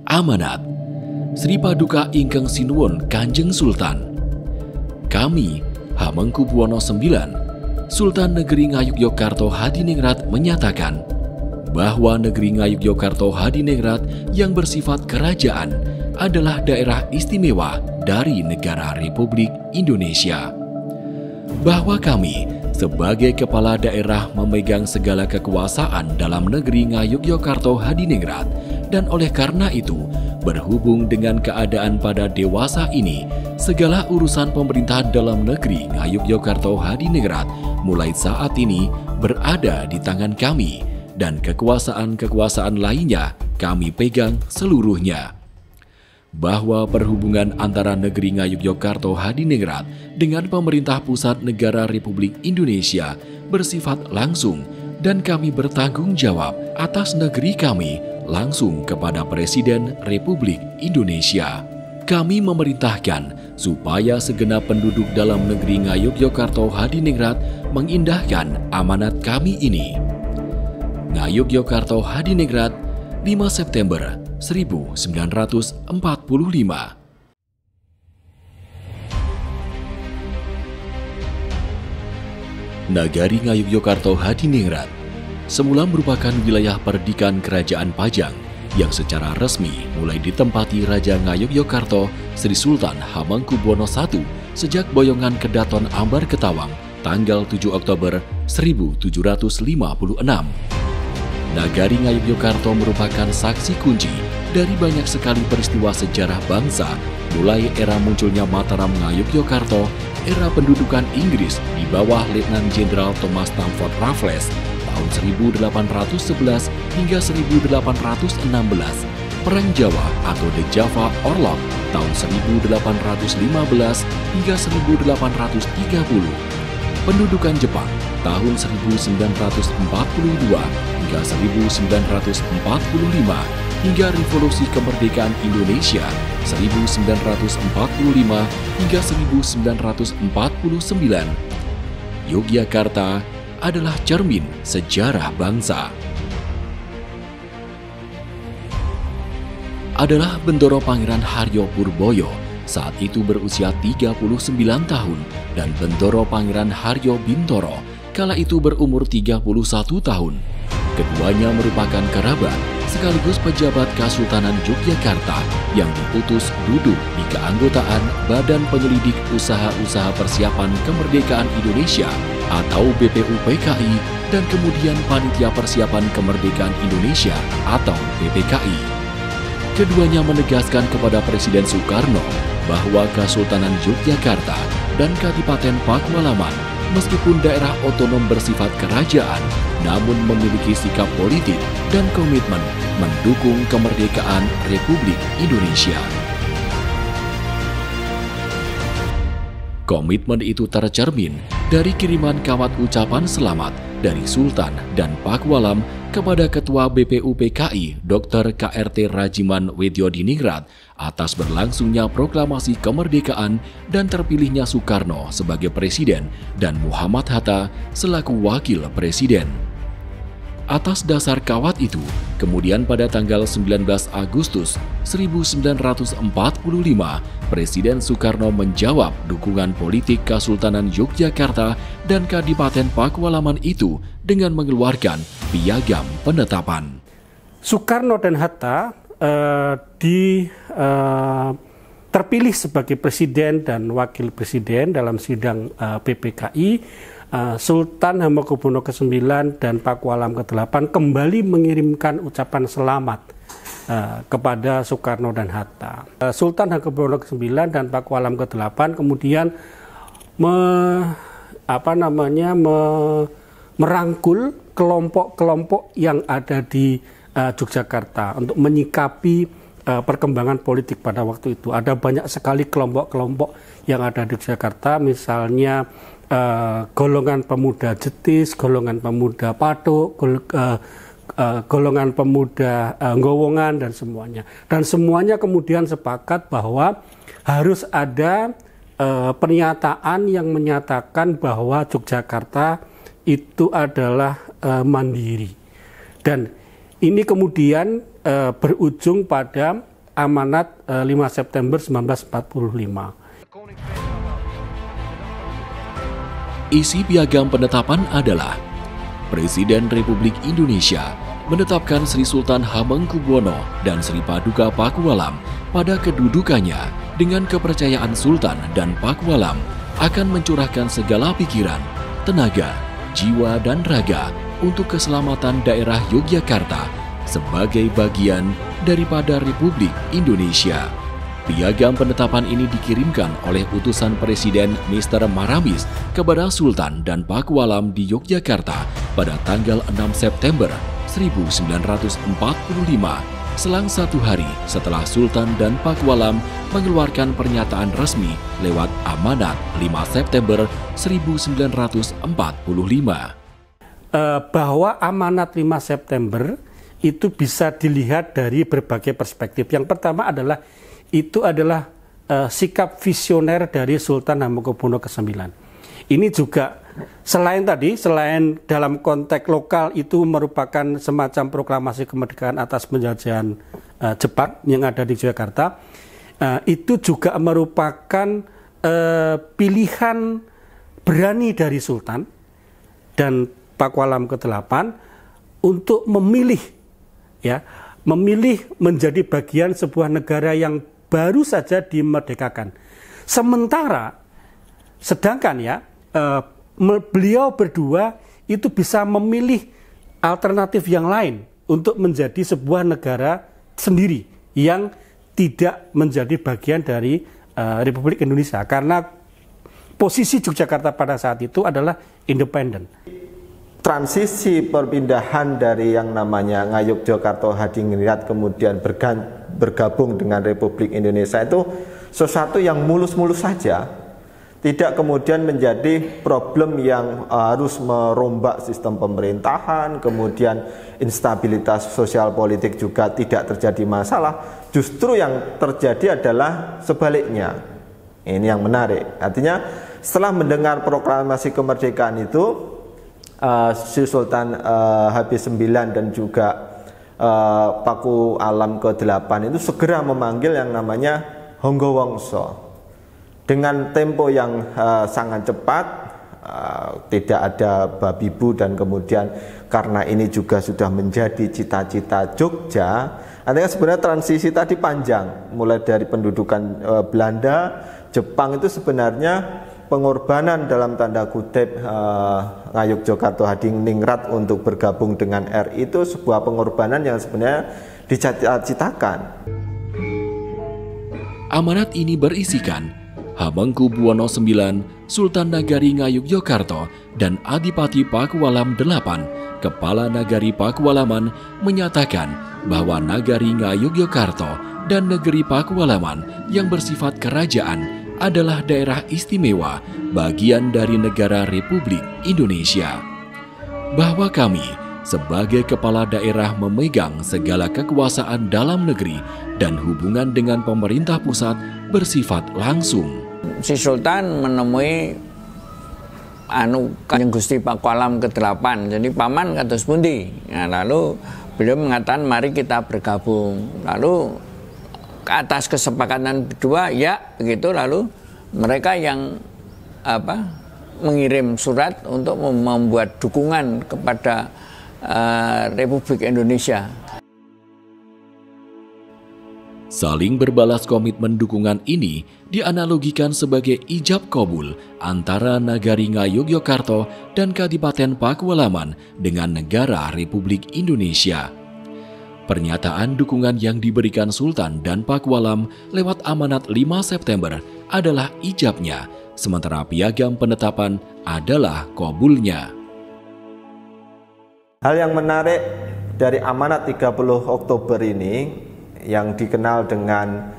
Amanat Sri Paduka Ingkang Sinuwun Kanjeng Sultan. Kami, Hamengkubuwono IX, Sultan Negeri Ngayogyakarta Hadiningrat menyatakan bahwa Negeri Ngayogyakarta Hadiningrat yang bersifat kerajaan adalah daerah istimewa dari negara Republik Indonesia. Bahwa kami sebagai kepala daerah memegang segala kekuasaan dalam Negeri Ngayogyakarta Hadiningrat, dan oleh karena itu berhubung dengan keadaan pada dewasa ini, segala urusan pemerintah dalam negeri Ngayogyakarta Hadiningrat mulai saat ini berada di tangan kami, dan kekuasaan-kekuasaan lainnya kami pegang seluruhnya. Bahwa perhubungan antara negeri Ngayogyakarta Hadiningrat dengan pemerintah pusat negara Republik Indonesia bersifat langsung, dan kami bertanggung jawab atas negeri kami langsung kepada Presiden Republik Indonesia. Kami memerintahkan supaya segenap penduduk dalam negeri Ngayogyakarta Hadiningrat mengindahkan amanat kami ini. Ngayogyakarta Hadiningrat, 5 September 1945. Nagari Ngayogyakarta Hadiningrat semula merupakan wilayah perdikan Kerajaan Pajang yang secara resmi mulai ditempati Raja Ngayogyakarta Sri Sultan Hamengkubuwono I sejak Boyongan Kedaton Ambar Ketawang tanggal 7 Oktober 1756. Nagari Ngayogyakarta merupakan saksi kunci dari banyak sekali peristiwa sejarah bangsa, mulai era munculnya Mataram Ngayogyakarta, era pendudukan Inggris di bawah Letnan Jenderal Thomas Stamford Raffles tahun 1811 hingga 1816, Perang Jawa atau The Java Orlog tahun 1815 hingga 1830, pendudukan Jepang tahun 1942 hingga 1945, hingga Revolusi Kemerdekaan Indonesia 1945 hingga 1949. Yogyakarta adalah cermin sejarah bangsa. Adalah Bendoro Pangeran Haryo Purboyo, saat itu berusia 39 tahun, dan Bendoro Pangeran Haryo Bintoro, kala itu berumur 31 tahun. Keduanya merupakan kerabat sekaligus pejabat Kesultanan Yogyakarta yang diputus duduk di keanggotaan Badan Penyelidik Usaha-Usaha Persiapan Kemerdekaan Indonesia atau BPUPKI, dan kemudian Panitia Persiapan Kemerdekaan Indonesia atau PPKI. Keduanya menegaskan kepada Presiden Soekarno bahwa Kesultanan Yogyakarta dan Kadipaten Pakualaman meskipun daerah otonom bersifat kerajaan, namun memiliki sikap politik dan komitmen mendukung kemerdekaan Republik Indonesia. Komitmen itu tercermin dari kiriman kawat ucapan selamat dari Sultan dan Pakualam kepada Ketua BPUPKI Dr. KRT Rajiman Wedyodiningrat atas berlangsungnya proklamasi kemerdekaan dan terpilihnya Soekarno sebagai presiden dan Muhammad Hatta selaku wakil presiden. Atas dasar kawat itu, kemudian pada tanggal 19 Agustus 1945, Presiden Soekarno menjawab dukungan politik Kesultanan Yogyakarta dan Kadipaten Pakualaman itu dengan mengeluarkan piagam penetapan. Soekarno dan Hatta terpilih sebagai presiden dan wakil presiden dalam sidang PPKI. Sultan Hamengkubuwono ke-9 dan Pakualam ke-8 kembali mengirimkan ucapan selamat kepada Soekarno dan Hatta. Sultan Hamengkubuwono ke-9 dan Pakualam ke-8 kemudian merangkul kelompok-kelompok yang ada di Yogyakarta untuk menyikapi perkembangan politik pada waktu itu. Ada banyak sekali kelompok-kelompok yang ada di Yogyakarta, misalnya golongan pemuda Jetis, golongan pemuda Patuk, golongan pemuda Ngowongan, dan semuanya. Dan semuanya kemudian sepakat bahwa harus ada pernyataan yang menyatakan bahwa Yogyakarta itu adalah mandiri. Dan ini kemudian berujung pada amanat 5 September 1945. Isi piagam penetapan adalah Presiden Republik Indonesia menetapkan Sri Sultan Hamengkubuwono dan Sri Paduka Pakualam pada kedudukannya dengan kepercayaan Sultan dan Pakualam akan mencurahkan segala pikiran, tenaga, jiwa, dan raga untuk keselamatan daerah Yogyakarta sebagai bagian daripada Republik Indonesia. Piagam penetapan ini dikirimkan oleh utusan Presiden Mr. Maramis kepada Sultan dan Pakualam di Yogyakarta pada tanggal 6 September 1945, selang 1 hari setelah Sultan dan Pakualam mengeluarkan pernyataan resmi lewat amanat 5 September 1945. Bahwa amanat 5 September itu bisa dilihat dari berbagai perspektif. Yang pertama adalah sikap visioner dari Sultan Hamengkubuwono ke-9. Ini juga selain dalam konteks lokal itu merupakan semacam proklamasi kemerdekaan atas penjajahan Jepang yang ada di Jakarta, itu juga merupakan pilihan berani dari Sultan dan Pakualam ke-8 untuk memilih menjadi bagian sebuah negara yang baru saja dimerdekakan. Sedangkan beliau berdua itu bisa memilih alternatif yang lain untuk menjadi sebuah negara sendiri yang tidak menjadi bagian dari Republik Indonesia, karena posisi Yogyakarta pada saat itu adalah independen. Transisi perpindahan dari yang namanya Ngayogyakarta Hadiningrat kemudian bergabung dengan Republik Indonesia itu sesuatu yang mulus-mulus saja, tidak kemudian menjadi problem yang harus merombak sistem pemerintahan, kemudian instabilitas sosial politik juga tidak terjadi masalah. Justru yang terjadi adalah sebaliknya. Ini yang menarik. Artinya setelah mendengar proklamasi kemerdekaan itu, Sri Sultan Habis IX dan juga Pakualam ke-8 itu segera memanggil yang namanya Honggowongso dengan tempo yang sangat cepat, tidak ada babi bu, dan kemudian karena ini juga sudah menjadi cita-cita Jogja. Artinya sebenarnya transisi tadi panjang, mulai dari pendudukan Belanda, Jepang itu sebenarnya pengorbanan dalam tanda kutip Ngayogyakarta Hadiningrat untuk bergabung dengan RI itu sebuah pengorbanan yang sebenarnya dicita-citakan. Amanat ini berisikan Hamengkubuwono IX, Sultan Nagari Ngayogyakarta, dan Adipati Pakualam VIII, Kepala Nagari Pakualaman, menyatakan bahwa Nagari Ngayogyakarta dan Negeri Pakualaman yang bersifat kerajaan adalah daerah istimewa bagian dari negara Republik Indonesia. Bahwa kami sebagai kepala daerah memegang segala kekuasaan dalam negeri dan hubungan dengan pemerintah pusat bersifat langsung. Si Sultan menemui Kanjeng Gusti Pakualam ke-8, jadi paman kados pundi. Nah, lalu beliau mengatakan mari kita bergabung. Lalu atas kesepakatan berdua ya begitu, lalu mereka yang mengirim surat untuk membuat dukungan kepada Republik Indonesia. Saling berbalas komitmen dukungan ini dianalogikan sebagai ijab kabul antara Nagari Ngayogyakarta dan Kadipaten Pakualaman dengan negara Republik Indonesia. Pernyataan dukungan yang diberikan Sultan dan Pakualam lewat amanat 5 September adalah ijabnya, sementara piagam penetapan adalah kabulnya. Hal yang menarik dari amanat 30 Oktober ini yang dikenal dengan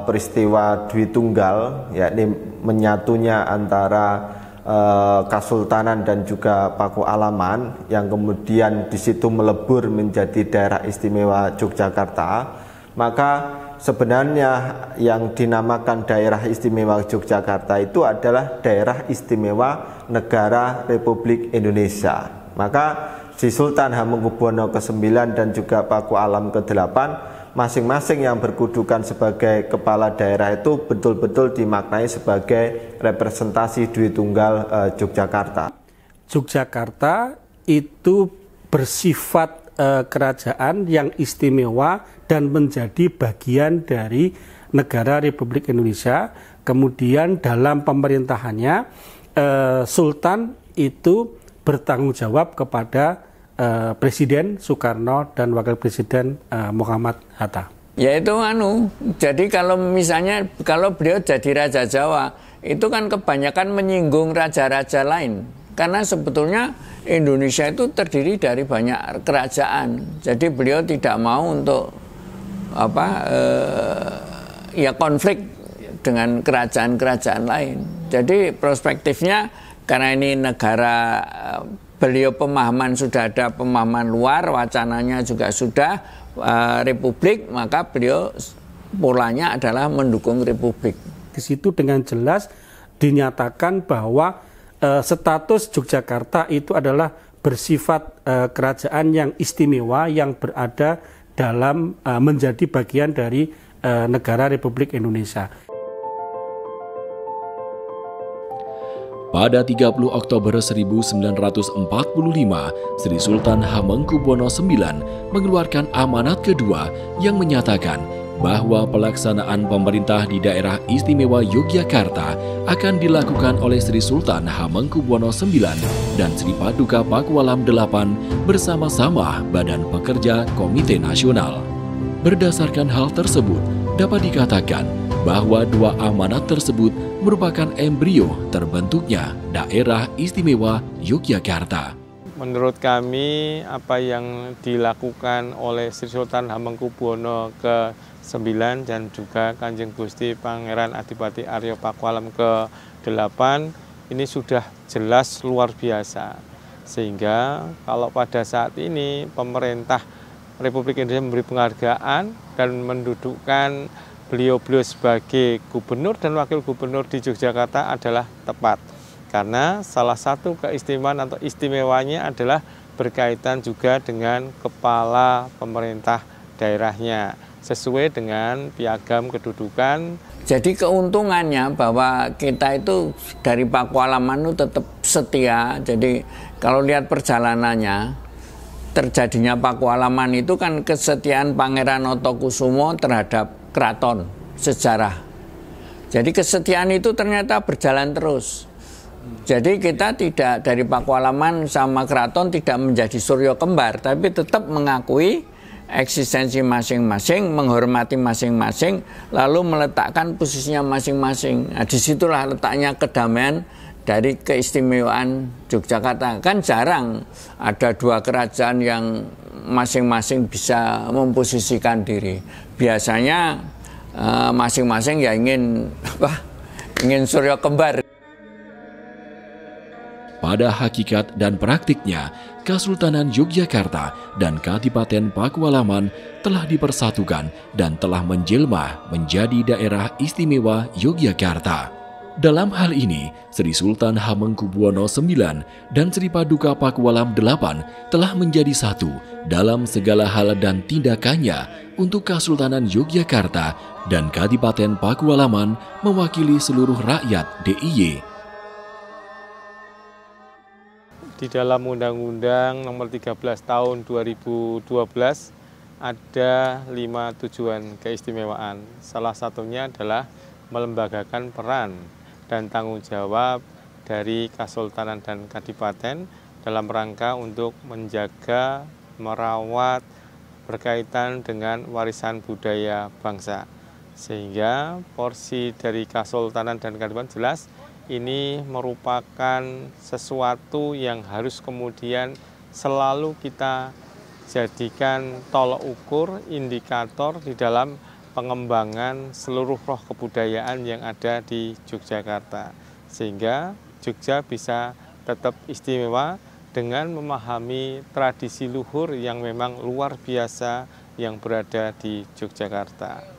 peristiwa Dwi Tunggal, yakni menyatunya antara Kasultanan dan juga Pakualaman yang kemudian di situ melebur menjadi daerah istimewa Yogyakarta, maka sebenarnya yang dinamakan daerah istimewa Yogyakarta itu adalah daerah istimewa negara Republik Indonesia. Maka si Sultan Hamengkubuwono ke-9 dan juga Pakualam ke-8 masing-masing yang berkedudukan sebagai kepala daerah itu betul-betul dimaknai sebagai representasi Dwi Tunggal Yogyakarta. Yogyakarta itu bersifat kerajaan yang istimewa dan menjadi bagian dari negara Republik Indonesia. Kemudian dalam pemerintahannya Sultan itu bertanggung jawab kepada Presiden Soekarno dan Wakil Presiden Muhammad Hatta. Yaitu jadi kalau misalnya kalau beliau jadi Raja Jawa, itu kan kebanyakan menyinggung raja-raja lain. Karena sebetulnya Indonesia itu terdiri dari banyak kerajaan. Jadi beliau tidak mau untuk konflik dengan kerajaan-kerajaan lain. Jadi perspektifnya karena ini negara beliau pemahaman sudah ada pemahaman luar, wacananya juga sudah republik, maka beliau polanya adalah mendukung republik. Di situ dengan jelas dinyatakan bahwa status Yogyakarta itu adalah bersifat kerajaan yang istimewa yang berada dalam menjadi bagian dari negara Republik Indonesia. Pada 30 Oktober 1945, Sri Sultan Hamengkubuwono IX mengeluarkan amanat kedua yang menyatakan bahwa pelaksanaan pemerintah di daerah istimewa Yogyakarta akan dilakukan oleh Sri Sultan Hamengkubuwono IX dan Sri Paduka Pakualam VIII bersama-sama Badan Pekerja Komite Nasional. Berdasarkan hal tersebut, dapat dikatakan bahwa dua amanat tersebut merupakan embrio terbentuknya Daerah Istimewa Yogyakarta. Menurut kami, apa yang dilakukan oleh Sri Sultan Hamengkubuwono ke-9 dan juga Kanjeng Gusti Pangeran Adipati Arya Pakualam ke-8 ini sudah jelas luar biasa. Sehingga kalau pada saat ini pemerintah Republik Indonesia memberi penghargaan dan mendudukkan beliau-beliau sebagai gubernur dan wakil gubernur di Yogyakarta adalah tepat. Karena salah satu keistimewaan atau istimewanya adalah berkaitan juga dengan kepala pemerintah daerahnya sesuai dengan piagam kedudukan. Jadi keuntungannya bahwa kita itu dari Pakualaman itu tetap setia. Jadi kalau lihat perjalanannya, terjadinya Pakualaman itu kan kesetiaan Pangeran Notokusumo terhadap keraton sejarah. Jadi kesetiaan itu ternyata berjalan terus. Jadi kita tidak dari Pakualaman sama keraton tidak menjadi suryo kembar, tapi tetap mengakui eksistensi masing-masing, menghormati masing-masing, lalu meletakkan posisinya masing-masing. Nah, disitulah letaknya kedamaian dari keistimewaan Yogyakarta. Kan jarang ada dua kerajaan yang masing-masing bisa memposisikan diri. Biasanya masing-masing ya ingin suryo kembar. Pada hakikat dan praktiknya, Kesultanan Yogyakarta dan Kadipaten Pakualaman telah dipersatukan dan telah menjelma menjadi Daerah Istimewa Yogyakarta. Dalam hal ini, Sri Sultan Hamengkubuwono IX dan Sri Paduka Pakualam VIII telah menjadi satu dalam segala hal dan tindakannya untuk Kesultanan Yogyakarta dan Kadipaten Pakualaman mewakili seluruh rakyat DIY. Di dalam Undang-Undang Nomor 13 Tahun 2012 ada 5 tujuan keistimewaan. Salah satunya adalah melembagakan peran dan tanggung jawab dari Kesultanan dan Kadipaten dalam rangka untuk menjaga, merawat, berkaitan dengan warisan budaya bangsa. Sehingga porsi dari Kesultanan dan Kadipaten jelas ini merupakan sesuatu yang harus kemudian selalu kita jadikan tolok ukur, indikator di dalam pengembangan seluruh roh kebudayaan yang ada di Yogyakarta. Sehingga Jogja bisa tetap istimewa dengan memahami tradisi luhur yang memang luar biasa yang berada di Yogyakarta.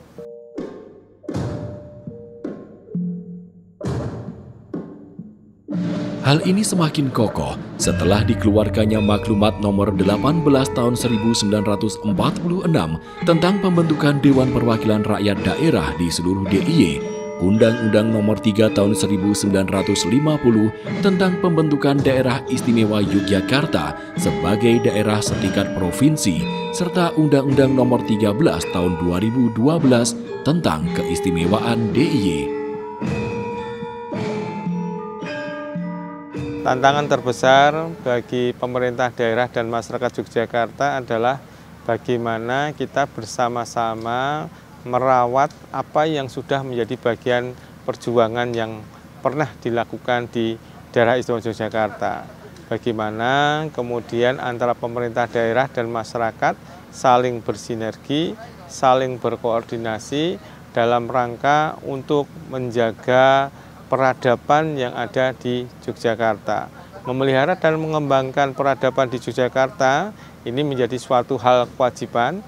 Hal ini semakin kokoh setelah dikeluarkannya Maklumat Nomor 18 Tahun 1946 tentang pembentukan Dewan Perwakilan Rakyat Daerah di seluruh DIY, Undang-Undang Nomor 3 Tahun 1950 tentang pembentukan Daerah Istimewa Yogyakarta sebagai daerah setingkat provinsi, serta Undang-Undang Nomor 13 Tahun 2012 tentang keistimewaan DIY. Tantangan terbesar bagi pemerintah daerah dan masyarakat Yogyakarta adalah bagaimana kita bersama-sama merawat apa yang sudah menjadi bagian perjuangan yang pernah dilakukan di daerah istimewa Yogyakarta. Bagaimana kemudian antara pemerintah daerah dan masyarakat saling bersinergi, saling berkoordinasi dalam rangka untuk menjaga peradaban yang ada di Yogyakarta. Memelihara dan mengembangkan peradaban di Yogyakarta ini menjadi suatu hal kewajiban.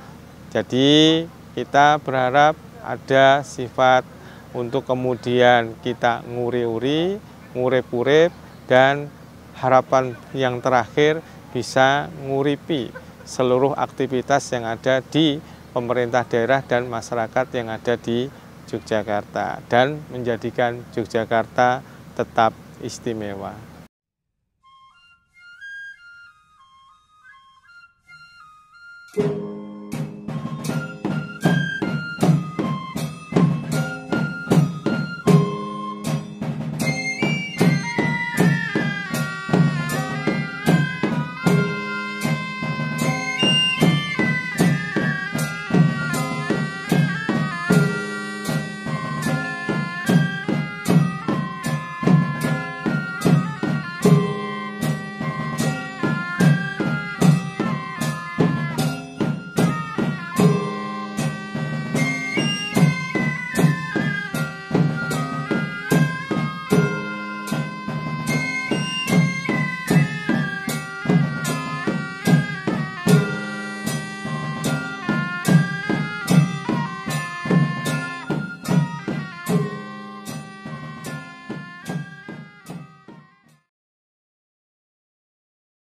Jadi kita berharap ada sifat untuk kemudian kita nguri-uri, ngurip-urip, dan harapan yang terakhir bisa nguripi seluruh aktivitas yang ada di pemerintah daerah dan masyarakat yang ada di Yogyakarta dan menjadikan Yogyakarta tetap istimewa.